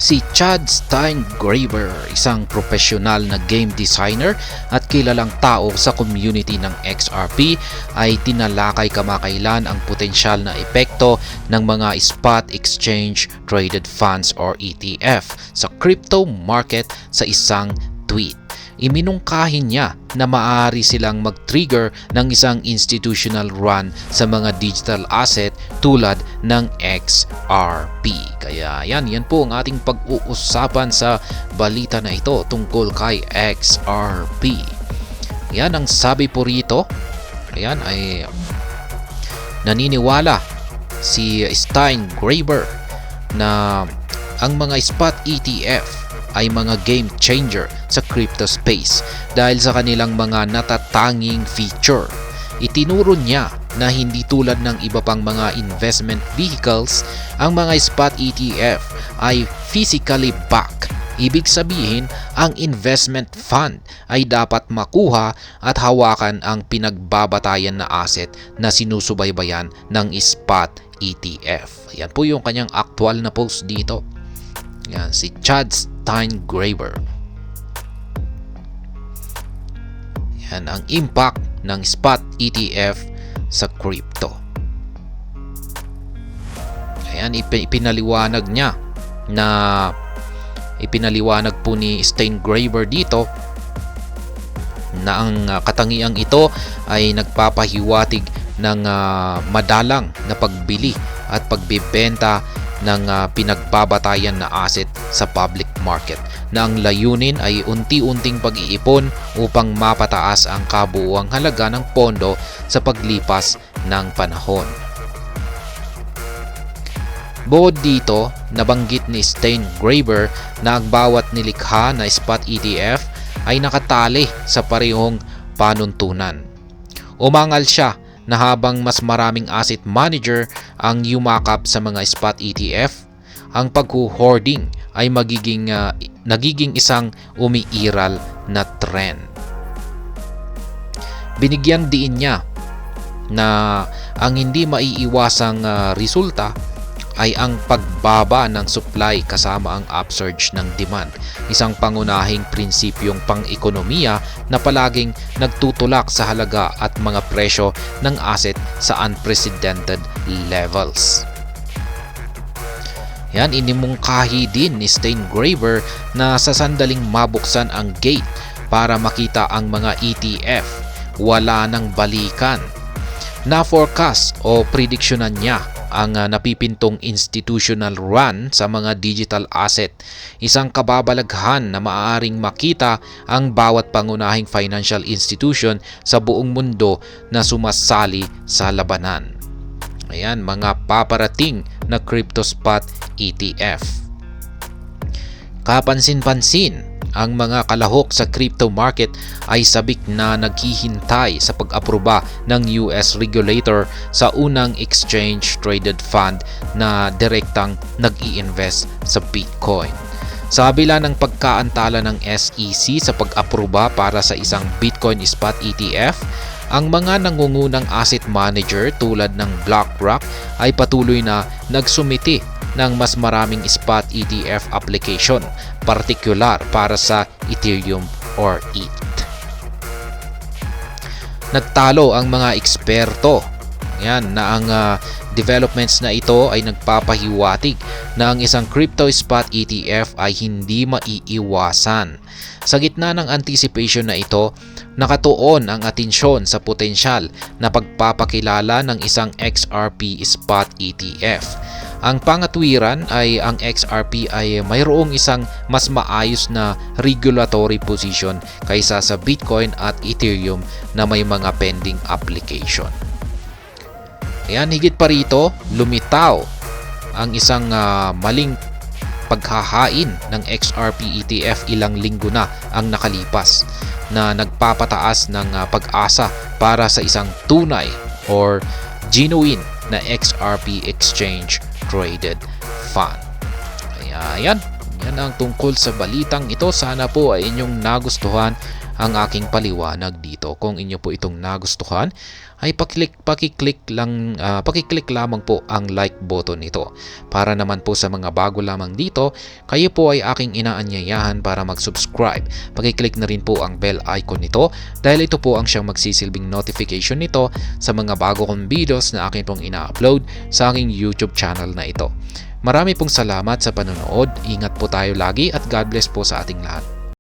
Si Chad Steingraber, isang profesional na game designer at kilalang tao sa community ng XRP, ay tinalakay kamakailan ang potensyal na epekto ng mga spot exchange traded funds or ETF sa crypto market sa isang tweet. Iminungkahi niya na maaari silang mag-trigger ng isang institutional run sa mga digital asset tulad ng XRP. Kaya yan po ang ating pag-uusapan sa balita na ito tungkol kay XRP. Yan ang sabi po rito. Ayan ay naniniwala si Steingraber na ang mga spot ETF ay mga game changer sa crypto space dahil sa kanilang mga natatanging feature. Itinuro niya na hindi tulad ng iba pang mga investment vehicles, ang mga spot ETF ay physically backed. Ibig sabihin, ang investment fund ay dapat makuha at hawakan ang pinagbabatayan na asset na sinusubaybayan ng spot ETF. Yan po yung kanyang actual na post dito. Yan, si Chad Steingraber. Yan ang impact ng spot ETF sa crypto. Ayan, ipinaliwanag niya na ipinaliwanag po ni Steingraber dito na ang katangiang ito ay nagpapahiwatig ng madalang na pagbili at pagbebenta ng pinagbabatayan na asset sa public market na ang layunin ay unti-unting pag-iipon upang mapataas ang kabuuang halaga ng pondo sa paglipas ng panahon. Bukod dito, nabanggit ni Steingraber na ang bawat nilikha na spot ETF ay nakatali sa parehong panuntunan. Umangal siya na habang mas maraming asset manager ang yumakap sa mga spot ETF, ang pag-hoarding ay nagiging isang umiiral na trend. Binigyan diin niya na ang hindi maiiwasang resulta ay ang pagbaba ng supply kasama ang upsurge ng demand, isang pangunahing prinsipyong pang-ekonomiya na palaging nagtutulak sa halaga at mga presyo ng asset sa unprecedented levels. Yan, inimungkahi din ni Steingraber na sa sandaling mabuksan ang gate para makita ang mga ETF, wala nang balikan. Na-forecast o prediksyonan niya ang napipintong institutional run sa mga digital asset, isang kababalaghan na maaaring makita ang bawat pangunahing financial institution sa buong mundo na sumasali sa labanan. Ayan, mga paparating na crypto spot ETF. Kapansin-pansin, ang mga kalahok sa crypto market ay sabik na naghihintay sa pag-aproba ng US regulator sa unang exchange-traded fund na direktang nag-i-invest sa Bitcoin. Sa kabila ng pagkaantala ng SEC sa pag-aproba para sa isang Bitcoin spot ETF, ang mga nangungunang asset manager tulad ng BlackRock ay patuloy na nagsumiti ng mas maraming spot ETF application, partikular para sa Ethereum or ETH. Nagtalo ang mga eksperto na ang developments na ito ay nagpapahiwatig na ang isang crypto spot ETF ay hindi maiiwasan. Sa gitna ng anticipation na ito, nakatuon ang atensyon sa potensyal na pagpapakilala ng isang XRP spot ETF. Ang pangatwiran ay ang XRP ay mayroong isang mas maayos na regulatory position kaysa sa Bitcoin at Ethereum na may mga pending application. Ayan, higit pa rito, lumitaw ang isang maling paghahain ng XRP ETF ilang linggo na ang nakalipas na nagpapataas ng pag-asa para sa isang tunay or genuine na XRP exchange traded fund. Kaya yan ang tungkol sa balitang ito. Sana po ay inyong nagustuhan ang aking paliwanag dito. Kung inyo po itong nagustuhan ay pakiclick lamang po ang like button nito. Para naman po sa mga bago lamang dito, kayo po ay aking inaanyayahan para mag-subscribe. Pakiclick na rin po ang bell icon nito dahil ito po ang siyang magsisilbing notification nito sa mga bago kong videos na akin pong ina-upload sa aking YouTube channel na ito. Marami pong salamat sa panonood. Ingat po tayo lagi at God bless po sa ating lahat.